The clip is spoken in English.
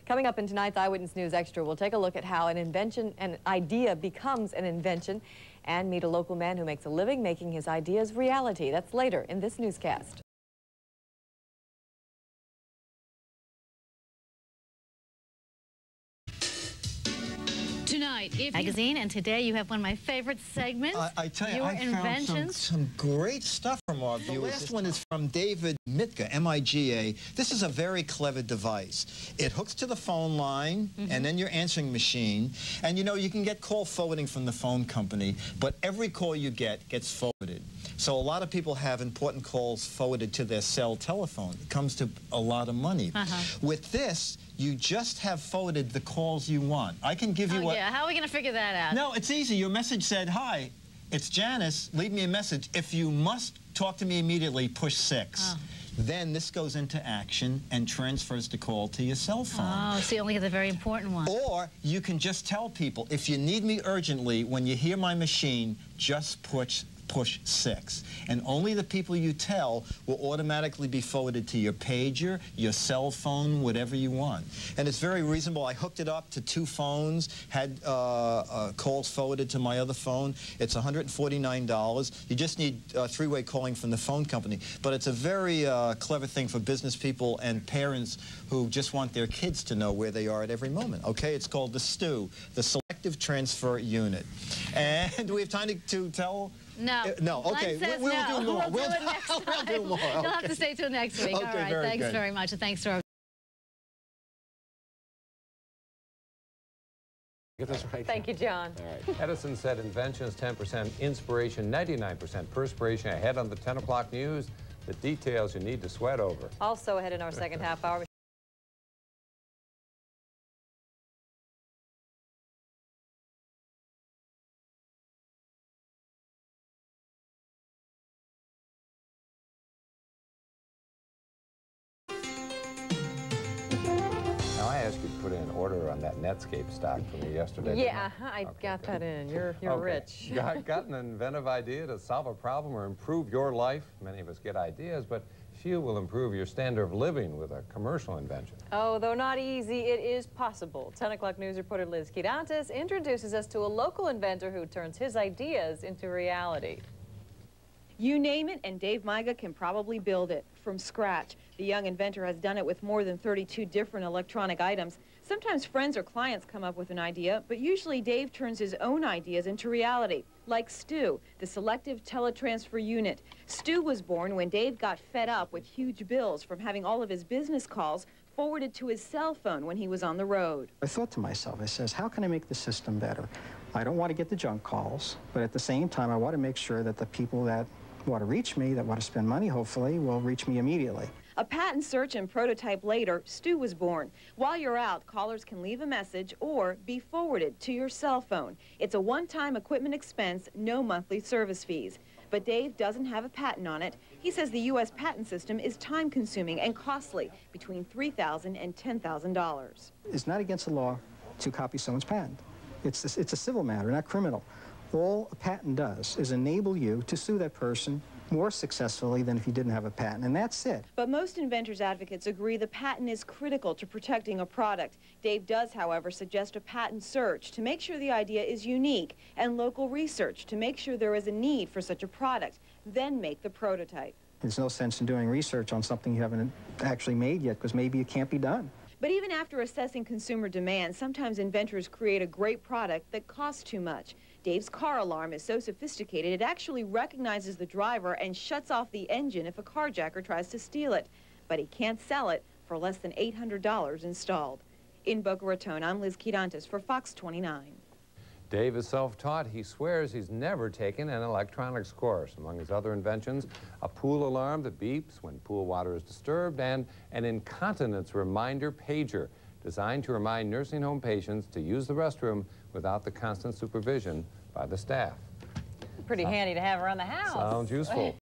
Coming up in tonight's Eyewitness News Extra, we'll take a look at how an idea becomes an invention and meet a local man who makes a living making his ideas reality. That's later in this newscast. Tonight, magazine, and today you have one of my favorite segments. I tell you, your I inventions. found some great stuff from our viewers. The last one is from David Mitka, M-I-G-A. This is a very clever device. It hooks to the phone line and then your answering machine. And you know, you can get call forwarding from the phone company, but every call you get gets forwarded. So a lot of people have important calls forwarded to their cell telephone. It comes to a lot of money. With this, you just have forwarded the calls you want. I can give you what... Yeah, how are we going to figure that out? No, it's easy. Your message said, "Hi, it's Janice. Leave me a message. If you must talk to me immediately, push 6. Then this goes into action and transfers the call to your cell phone. Oh, so you only get the very important one. Or you can just tell people, if you need me urgently, when you hear my machine, just push 6. And only the people you tell will automatically be forwarded to your pager, your cell phone, whatever you want. And it's very reasonable. I hooked it up to 2 phones, had calls forwarded to my other phone. It's $149. You just need 3-way calling from the phone company. But it's a very clever thing for business people and parents who just want their kids to know where they are at every moment. Okay, it's called the STU, the Selective Transfer Unit. And do we have time to tell? No. No, okay. We'll do more. We'll do it next time. We'll do more. You'll have to stay till next week. Okay, all right, very thanks good. very much. And thanks to our... Get this right. Thank you, John. All right. Edison said inventions 10%, inspiration 99%, perspiration ahead on the 10 o'clock news. The details you need to sweat over. Also ahead in our second half hour. I asked you to put in an order on that Netscape stock for me yesterday. Yeah, I got that in. You're rich. Got an inventive idea to solve a problem or improve your life? Many of us get ideas, but few will improve your standard of living with a commercial invention. Oh, though not easy, it is possible. 10 o'clock news reporter Liz Kidantis introduces us to a local inventor who turns his ideas into reality. You name it, and Dave Miga can probably build it from scratch. The young inventor has done it with more than 32 different electronic items. Sometimes friends or clients come up with an idea, but usually Dave turns his own ideas into reality, like STU, the Selective Teletransfer Unit. STU was born when Dave got fed up with huge bills from having all of his business calls forwarded to his cell phone when he was on the road. I thought to myself, I says, how can I make the system better? I don't want to get the junk calls, but at the same time, I want to make sure that the people that want to reach me, that want to spend money, hopefully, will reach me immediately. A patent search and prototype later, STU was born. While you're out, callers can leave a message or be forwarded to your cell phone. It's a one-time equipment expense, no monthly service fees. But Dave doesn't have a patent on it. He says the U.S. patent system is time-consuming and costly, between $3,000 and $10,000. It's not against the law to copy someone's patent. It's a civil matter, not criminal. All a patent does is enable you to sue that person more successfully than if you didn't have a patent, and that's it. But most inventors advocates agree the patent is critical to protecting a product. Dave does, however, suggest a patent search to make sure the idea is unique and local research to make sure there is a need for such a product, then make the prototype. There's no sense in doing research on something you haven't actually made yet, because maybe it can't be done. But even after assessing consumer demand, sometimes inventors create a great product that costs too much. Dave's car alarm is so sophisticated it actually recognizes the driver and shuts off the engine if a carjacker tries to steal it. But he can't sell it for less than $800 installed. In Boca Raton, I'm Liz Kidantis for Fox 29. Dave is self-taught. He swears he's never taken an electronics course. Among his other inventions, a pool alarm that beeps when pool water is disturbed and an incontinence reminder pager designed to remind nursing home patients to use the restroom without the constant supervision by the staff. Pretty handy to have around the house. Sounds useful.